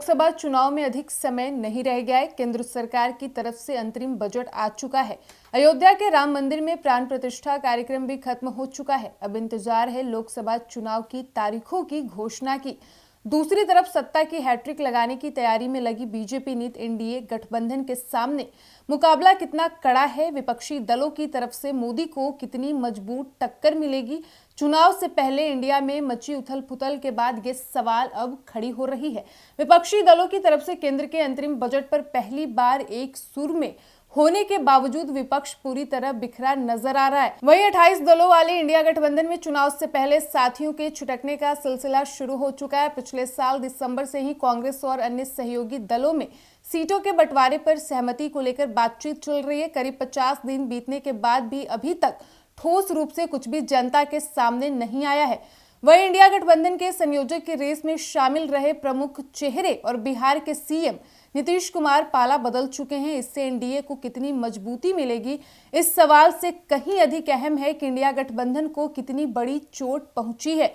लोकसभा चुनाव में अधिक समय नहीं रह गया है। केंद्र सरकार की तरफ से अंतरिम बजट आ चुका है। अयोध्या के राम मंदिर में प्राण प्रतिष्ठा कार्यक्रम भी खत्म हो चुका है। अब इंतजार है लोकसभा चुनाव की तारीखों की घोषणा की। दूसरी तरफ सत्ता की हैट्रिक लगाने की तैयारी में लगी बीजेपी नीत एनडीए गठबंधन के सामने मुकाबला कितना कड़ा है। विपक्षी दलों की तरफ से मोदी को कितनी मजबूत टक्कर मिलेगी। चुनाव से पहले इंडिया में मची उथल-पुथल के बाद ये सवाल अब खड़ी हो रही है। विपक्षी दलों की तरफ से केंद्र के अंतरिम बजट पर पहली बार एक सुर में होने के बावजूद विपक्ष पूरी तरह बिखरा नजर आ रहा है। वहीं 28 दलों वाले इंडिया गठबंधन में चुनाव से पहले साथियों के छुटकने का सिलसिला शुरू हो चुका है। पिछले साल दिसंबर से ही कांग्रेस और अन्य सहयोगी दलों में सीटों के बंटवारे पर सहमति को लेकर बातचीत चल रही है। करीब 50 दिन बीतने के बाद भी अभी तक ठोस रूप से कुछ भी जनता के सामने नहीं आया है। वहीं इंडिया गठबंधन के संयोजक की रेस में शामिल रहे प्रमुख चेहरे और बिहार के सीएम नीतीश कुमार पाला बदल चुके हैं। इससे एनडीए को कितनी मजबूती मिलेगी, इस सवाल से कहीं अधिक अहम है कि इंडिया गठबंधन को कितनी बड़ी चोट पहुंची है।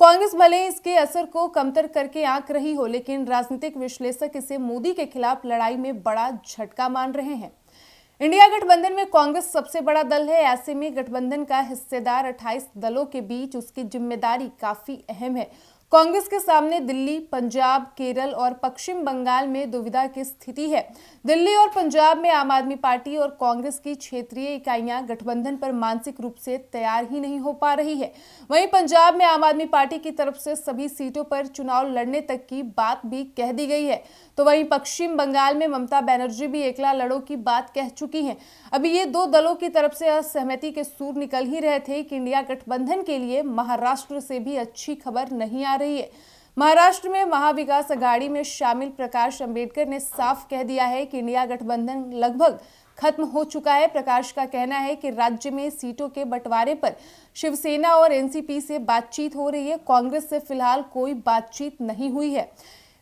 कांग्रेस भले इसके असर को कमतर करके आंक रही हो, लेकिन राजनीतिक विश्लेषक इसे मोदी के खिलाफ लड़ाई में बड़ा झटका मान रहे हैं। इंडिया गठबंधन में कांग्रेस सबसे बड़ा दल है। ऐसे में गठबंधन का हिस्सेदार 28 दलों के बीच उसकी जिम्मेदारी काफी अहम है। कांग्रेस के सामने दिल्ली, पंजाब, केरल और पश्चिम बंगाल में दुविधा की स्थिति है। दिल्ली और पंजाब में आम आदमी पार्टी और कांग्रेस की क्षेत्रीय इकाइयां गठबंधन पर मानसिक रूप से तैयार ही नहीं हो पा रही है। वहीं पंजाब में आम आदमी पार्टी की तरफ से सभी सीटों पर चुनाव लड़ने तक की बात भी कह दी गई है। तो वहीं पश्चिम बंगाल में ममता बनर्जी भी एकला लड़ो की बात कह चुकी हैं। अभी ये दो दलों की तरफ से असहमति के सूर निकल ही रहे थे कि इंडिया गठबंधन के लिए महाराष्ट्र से भी अच्छी खबर नहीं आ रही है। महाराष्ट्र में महाविकास अघाड़ी में शामिल प्रकाश अंबेडकर ने साफ कह दिया है कि इंडिया गठबंधन लगभग खत्म हो चुका है। प्रकाश का कहना है कि राज्य में सीटों के बंटवारे पर शिवसेना और एनसीपी से बातचीत हो रही है। कांग्रेस से फिलहाल कोई बातचीत नहीं हुई है।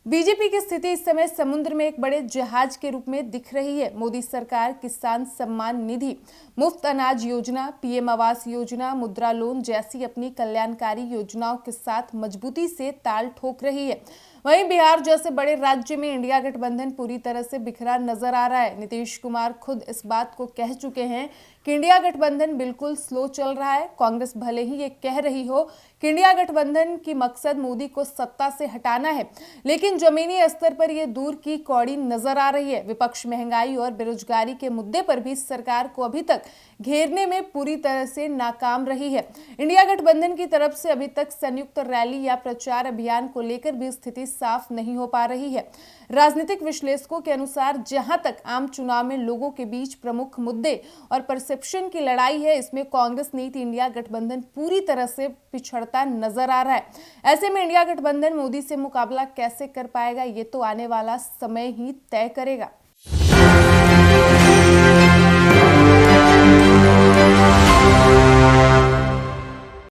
बीजेपी की स्थिति इस समय समुद्र में एक बड़े जहाज के रूप में दिख रही है। मोदी सरकार किसान सम्मान निधि, मुफ्त अनाज योजना, पीएम आवास योजना, मुद्रा लोन जैसी अपनी कल्याणकारी योजनाओं के साथ मजबूती से ताल ठोक रही है। वहीं बिहार जैसे बड़े राज्य में इंडिया गठबंधन पूरी तरह से बिखरा नजर आ रहा है। नीतीश कुमार खुद इस बात को कह चुके हैं कि इंडिया गठबंधन बिल्कुल स्लो चल रहा है। कांग्रेस भले ही ये कह रही हो कि इंडिया गठबंधन की मकसद मोदी को सत्ता से हटाना है, लेकिन जमीनी स्तर पर यह दूर की कौड़ी नजर आ रही है। विपक्ष महंगाई और बेरोजगारी के मुद्दे पर भी सरकार को अभी तक घेरने में पूरी तरह से नाकाम रही है। इंडिया गठबंधन की तरफ से अभी तक संयुक्त रैली या प्रचार अभियान को लेकर भी स्थिति साफ नहीं हो पा रही है। राजनीतिक विश्लेषकों के अनुसार जहां तक आम चुनाव में लोगों के बीच प्रमुख मुद्दे और परसेप्शन की लड़ाई है, इसमें कांग्रेस नीति इंडिया गठबंधन पूरी तरह से पिछड़ता नजर आ रहा है। ऐसे में इंडिया गठबंधन मोदी से मुकाबला कैसे कर पाएगा, ये तो आने वाला समय ही तय करेगा।